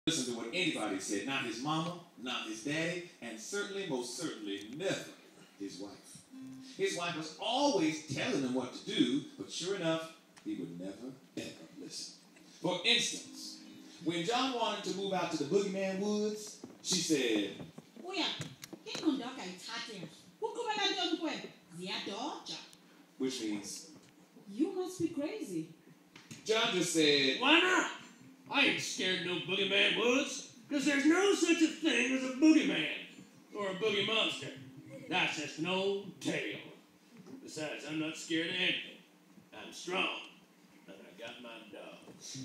Listen to what anybody said, not his mama, not his daddy, and certainly, most certainly, never his wife. His wife was always telling him what to do, but sure enough, he would never, ever listen. For instance, when John wanted to move out to the Boogeyman Woods, she said, which means, you must be crazy. John just said, why not? I ain't scared of no Boogeyman Woods, because there's no such a thing as a boogeyman or a boogie monster. That's just an old tale. Besides, I'm not scared of anything. I'm strong, and I got my dogs.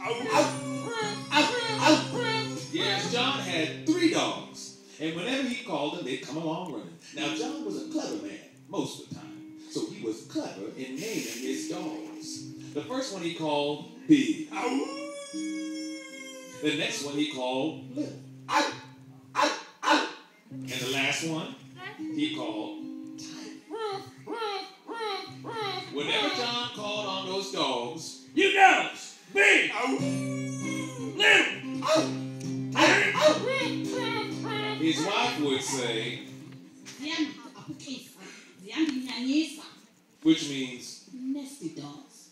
Yes, John had 3 dogs, and whenever he called them, they'd come along running. Now, John was a clever man most of the time, so he was clever in naming his dogs. The first one he called Big. The next one he called Little. And the last one he called Tiny. Whenever John called on those dogs, you dogs, Big, Little, his wife would say, which means nasty dogs.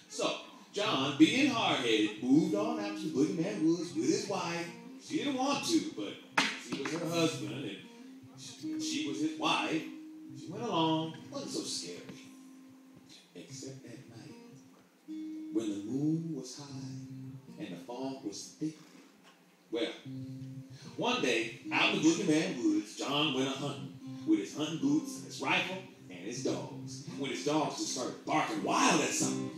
So, John, being hard-headed, moved on out to the Boogeyman Woods with his wife. She didn't want to, but he was her husband, and she was his wife. She went along, wasn't so scary. Except at night, when the moon was high and the fog was thick. Well, one day, out in the Boogeyman Woods, John went a-hunting with his hunting boots and his rifle and his dogs. When his dogs just started barking wild at something.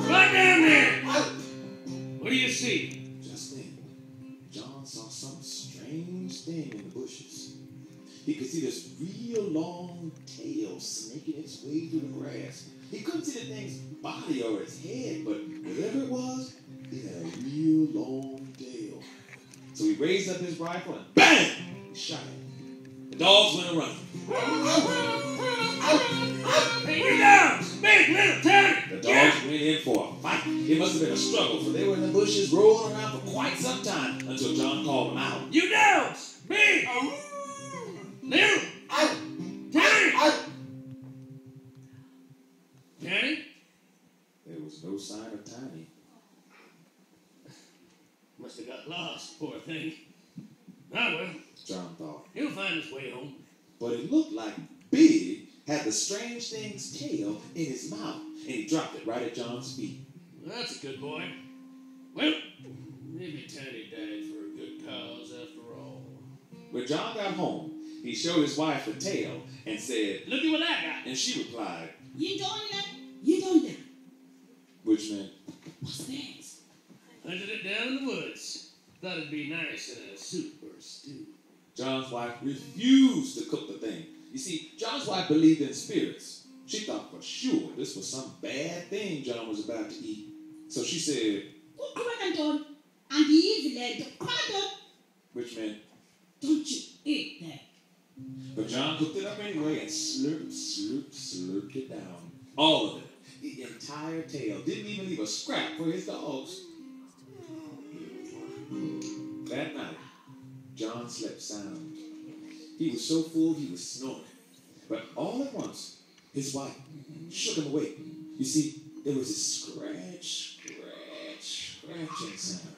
Right down there! What do you see? Just then, John saw some strange thing in the bushes. He could see this real long tail snaking its way through the grass. He couldn't see the thing's body or its head, but whatever it was, it had a real long tail. So he raised up his rifle and bang! He shot it. The dogs went a-running. Hey, you dogs! Big, Little, Tiny! The dogs went in for a fight. It must have been a struggle, for they were in the bushes rolling around for quite some time until John called them out. You dogs! Big! Little! Tiny! Tiny? There was no sign of Tiny. Must have got lost, poor thing. Ah, well, John thought. he'll find his way home. But it looked like Big had the strange thing's tail in his mouth, and he dropped it right at John's feet. Well, that's a good boy. Well, maybe Tiny died for a good cause after all. When John got home, he showed his wife the tail and said, Look at what I got. and she replied, You don't know. which meant, What's that? Hunted it down in the woods. Thought it'd be nice in a soup or a stew. John's wife refused to cook the thing. You see, John's wife believed in spirits. She thought for sure this was some bad thing John was about to eat. So she said, which meant, Don't you eat that. but John cooked it up anyway and slurped it down. All of it. The entire tail. Didn't even leave a scrap for his dogs. That night, John slept sound. He was so full he was snoring. But all at once, his wife shook him awake. You see, there was this scratching sound.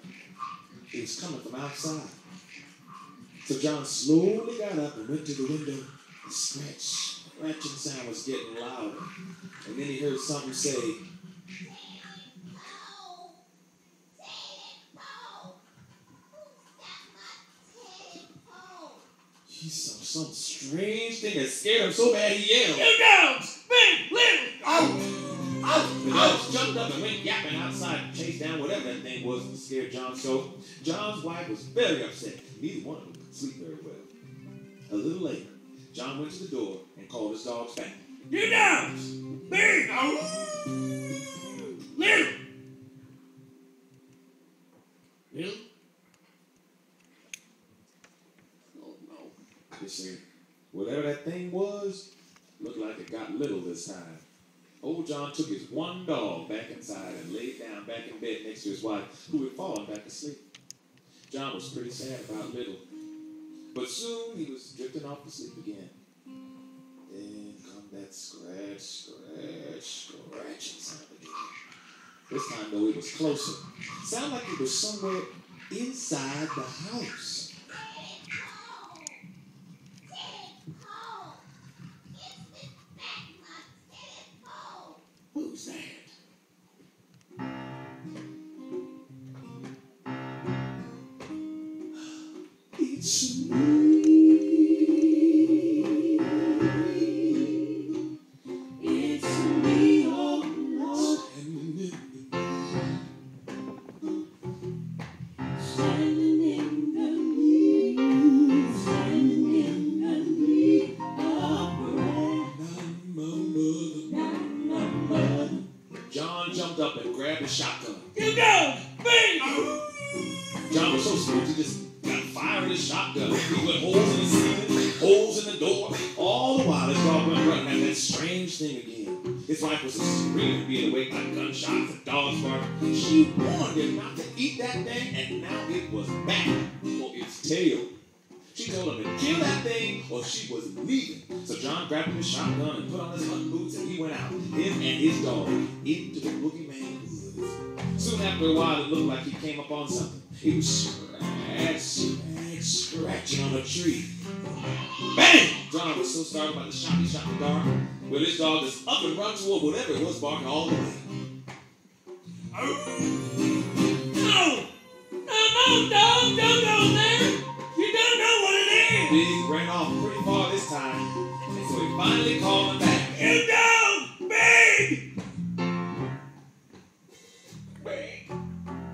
It was coming from outside. So John slowly got up and went to the window. The scratching sound was getting louder. And then he heard something say, he saw some strange thing that scared him so bad he yelled. You dogs! Big! Little! The dogs jumped up and went yapping outside to chase down whatever that thing was that scared John so. John's wife was very upset. Neither one of them could sleep very well. A little later, John went to the door and called his dogs back. You dogs! Big! Little! Little? Oh, no. You see, whatever that thing was, looked like it got little this time. Old John took his one dog back inside and laid down back in bed next to his wife, who had fallen back asleep. John was pretty sad about Little, but soon he was drifting off to sleep again. Then come that scratching sound again. This time, though, it was closer. Sounded like it was somewhere inside the house. Who's that? It's me. It's me, oh Lord. Standing in the need, standing in the need of bread. Not my mother. John jumped up and grabbed his shotgun. You go! Bing! John was so smooth, he just got fire in his shotgun. He put holes in the ceiling, holes in the door. All the while, his dog went running at that strange thing again. His wife was screaming, being awake by gunshots and dogs barking. She warned him not to eat that thing, and now it was back for its tail. She told him to kill that thing or she was leaving. So John grabbed his shotgun and put on his hunting boots, and he went out, him and his dog, into the boogeyman woods. Soon after a while, it looked like he came upon something. It was scratching on a tree. Bang! John was so startled by the shot he shot in the dark. Well, his dog just up and run toward whatever it was barking all the way. No! No, dog! Don't go there! You don't know what it is! Big ran off pretty far this time, and so he finally called him back.